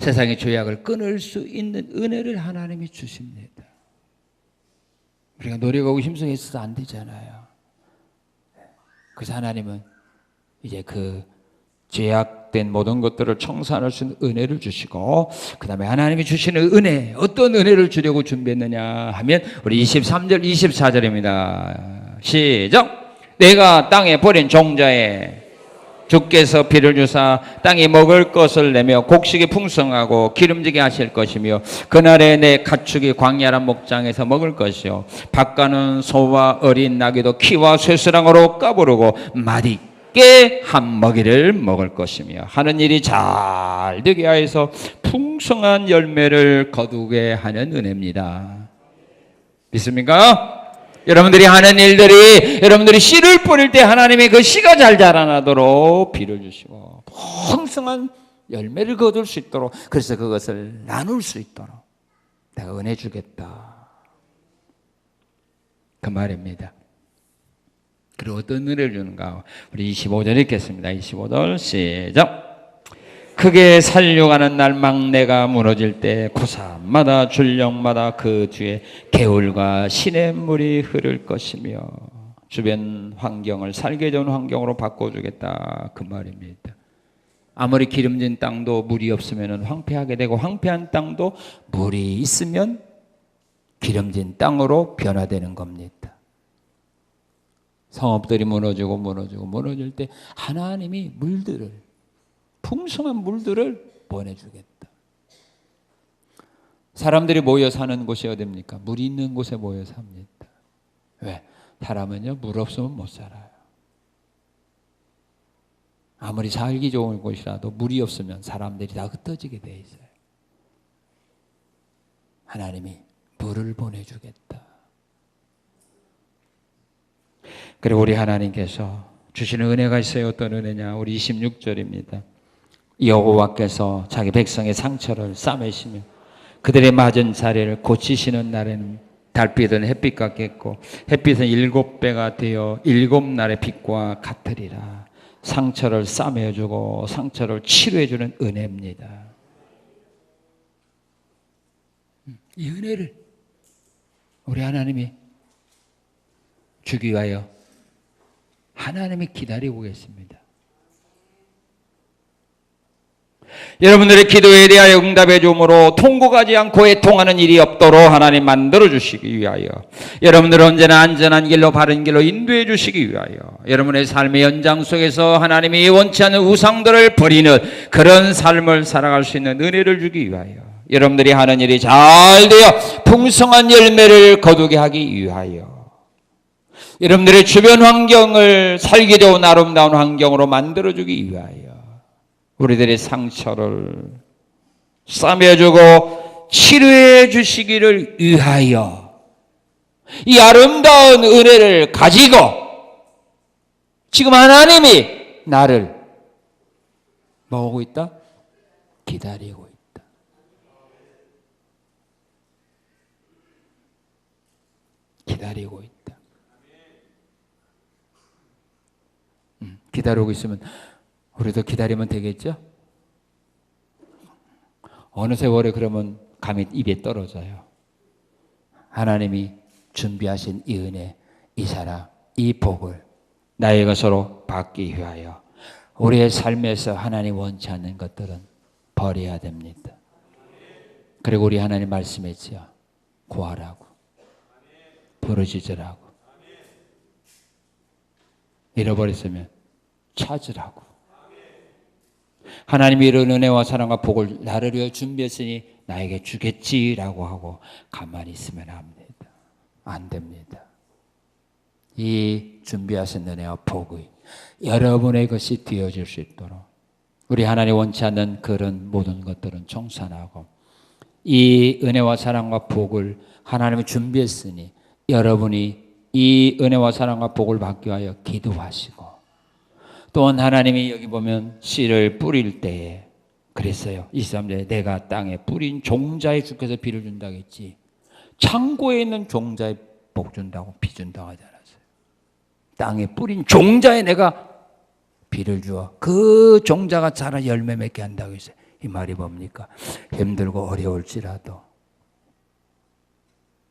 세상의 죄악을 끊을 수 있는 은혜를 하나님이 주십니다. 우리가 노력하고 힘쓰고 있어서 안 되잖아요. 그래서 하나님은 이제 그 죄악된 모든 것들을 청산할 수 있는 은혜를 주시고, 그 다음에 하나님이 주시는 은혜, 어떤 은혜를 주려고 준비했느냐 하면 우리 23절 24절입니다. 시작. 내가 땅에 버린 종자에 주께서 비를 주사 땅이 먹을 것을 내며 곡식이 풍성하고 기름지게 하실 것이며 그날에 내 가축이 광야란 목장에서 먹을 것이요 밭가는 소와 어린 나귀도 키와 쇠스랑으로 까부르고 맛있게 한 먹이를 먹을 것이며 하는 일이 잘 되게 하여서 풍성한 열매를 거두게 하는 은혜입니다. 믿습니까? 여러분들이 하는 일들이, 여러분들이 씨를 뿌릴 때 하나님이 그 씨가 잘 자라나도록 비를 주시고 풍성한 열매를 거둘 수 있도록, 그래서 그것을 나눌 수 있도록 내가 은혜 주겠다, 그 말입니다. 그리고 어떤 은혜를 주는가? 우리 25절 읽겠습니다. 25절 시작. 크게 살려가는 날 막내가 무너질 때 고사마다 줄령마다 그 뒤에 개울과 시냇물이 흐를 것이며 주변 환경을 살기 좋은 환경으로 바꿔주겠다, 그 말입니다. 아무리 기름진 땅도 물이 없으면 황폐하게 되고 황폐한 땅도 물이 있으면 기름진 땅으로 변화되는 겁니다. 성읍들이 무너질 때 하나님이 물들을, 풍성한 물들을 보내주겠다. 사람들이 모여 사는 곳이 어디입니까? 물이 있는 곳에 모여 삽니다. 왜? 사람은요, 물 없으면 못 살아요. 아무리 살기 좋은 곳이라도 물이 없으면 사람들이 다 흩어지게 돼 있어요. 하나님이 물을 보내주겠다. 그리고 우리 하나님께서 주시는 은혜가 있어요. 어떤 은혜냐? 우리 26절입니다. 여호와께서 자기 백성의 상처를 싸매시며 그들의 맞은 자리를 고치시는 날에는 달빛은 햇빛 같겠고 햇빛은 7배가 되어 7날의 빛과 같으리라. 상처를 싸매주고 상처를 치료해주는 은혜입니다. 이 은혜를 우리 하나님이 주기 위하여 하나님이 기다리고 계십니다. 여러분들의 기도에 대하여 응답해 주므로 통곡하지 않고 애통하는 일이 없도록 하나님 만들어 주시기 위하여, 여러분들을 언제나 안전한 길로 바른 길로 인도해 주시기 위하여, 여러분의 삶의 연장 속에서 하나님이 원치 않는 우상들을 버리는 그런 삶을 살아갈 수 있는 은혜를 주기 위하여, 여러분들이 하는 일이 잘 되어 풍성한 열매를 거두게 하기 위하여, 여러분들의 주변 환경을 살기 좋은 아름다운 환경으로 만들어 주기 위하여, 우리들의 상처를 싸매주고 치료해 주시기를 위하여 이 아름다운 은혜를 가지고 지금 하나님이 나를 뭐하고 있다? 기다리고 있다. 기다리고 있다. 기다리고 있으면 우리도 기다리면 되겠죠? 어느 세월에 그러면 감이 입에 떨어져요. 하나님이 준비하신 이 은혜, 이 사랑, 이 복을 나의 것으로 받기 위하여 우리의 삶에서 하나님 원치 않는 것들은 버려야 됩니다. 그리고 우리 하나님 말씀했죠. 구하라고, 부르짖으라고, 잃어버렸으면 찾으라고. 하나님이 이런 은혜와 사랑과 복을 나를 위해 준비했으니 나에게 주겠지라고 하고 가만히 있으면 안 됩니다. 이 준비하신 은혜와 복이 여러분의 것이 되어질 수 있도록 우리 하나님 원치 않는 그런 모든 것들은 청산하고, 이 은혜와 사랑과 복을 하나님이 준비했으니 여러분이 이 은혜와 사랑과 복을 받기 위하여 기도하시고, 또한 하나님이 여기 보면 씨를 뿌릴 때에 그랬어요. 23절에 내가 땅에 뿌린 종자에 주께서 비를 준다고 했지, 창고에 있는 종자에 복 준다고 비 준다고 하지 않았어요. 땅에 뿌린 종자에 내가 비를 주어 그 종자가 자라 열매 맺게 한다고 했어요. 이 말이 뭡니까? 힘들고 어려울지라도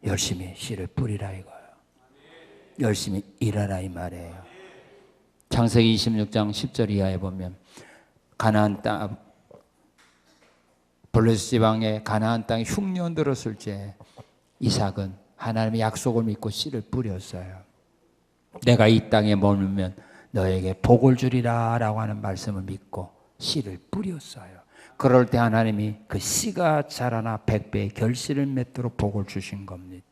열심히 씨를 뿌리라 이거예요. 열심히 일하라 이 말이에요. 창세기 26장 10절 이하에 보면 가나안 땅, 블레셋 지방의 가나안 땅에 흉년 들었을 때 이삭은 하나님의 약속을 믿고 씨를 뿌렸어요. 내가 이 땅에 머물면 너에게 복을 주리라 라고 하는 말씀을 믿고 씨를 뿌렸어요. 그럴 때 하나님이 그 씨가 자라나 100배의 결실을 맺도록 복을 주신 겁니다.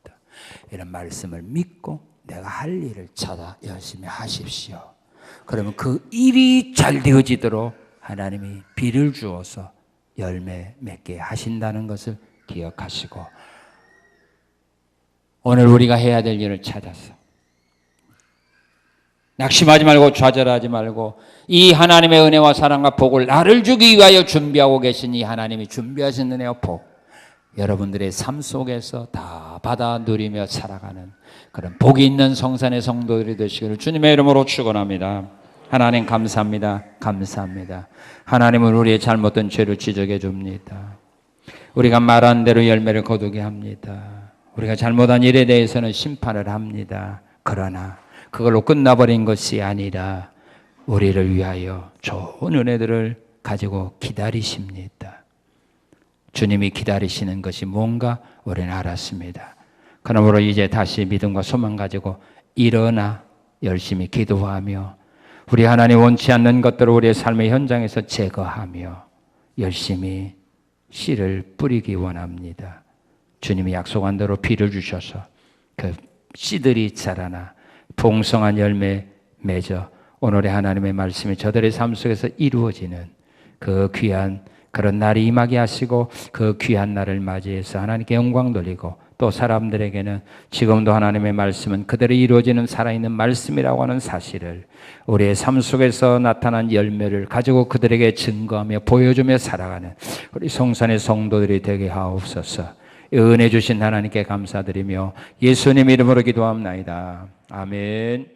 이런 말씀을 믿고 내가 할 일을 찾아 열심히 하십시오. 그러면 그 일이 잘 되어지도록 하나님이 비를 주어서 열매 맺게 하신다는 것을 기억하시고, 오늘 우리가 해야 될 일을 찾아서 낙심하지 말고 좌절하지 말고 이 하나님의 은혜와 사랑과 복을 나를 주기 위하여 준비하고 계신 이 하나님이 준비하신 은혜와 복, 여러분들의 삶 속에서 다 받아 누리며 살아가는 그런 복이 있는 성산의 성도들이 되시기를 주님의 이름으로 축원합니다. 하나님 감사합니다. 감사합니다. 하나님은 우리의 잘못된 죄를 지적해 줍니다. 우리가 말한 대로 열매를 거두게 합니다. 우리가 잘못한 일에 대해서는 심판을 합니다. 그러나 그걸로 끝나버린 것이 아니라 우리를 위하여 좋은 은혜들을 가지고 기다리십니다. 주님이 기다리시는 것이 뭔가 우리는 알았습니다. 그러므로 이제 다시 믿음과 소망 가지고 일어나 열심히 기도하며 우리 하나님 원치 않는 것들을 우리의 삶의 현장에서 제거하며 열심히 씨를 뿌리기 원합니다. 주님이 약속한 대로 비를 주셔서 그 씨들이 자라나 풍성한 열매 맺어 오늘의 하나님의 말씀이 저들의 삶 속에서 이루어지는 그 귀한 그런 날이 임하게 하시고, 그 귀한 날을 맞이해서 하나님께 영광 돌리고, 또 사람들에게는 지금도 하나님의 말씀은 그대로 이루어지는 살아있는 말씀이라고 하는 사실을 우리의 삶 속에서 나타난 열매를 가지고 그들에게 증거하며 보여주며 살아가는 우리 성산의 성도들이 되게 하옵소서. 은혜 주신 하나님께 감사드리며 예수님 이름으로 기도합나이다. 아멘.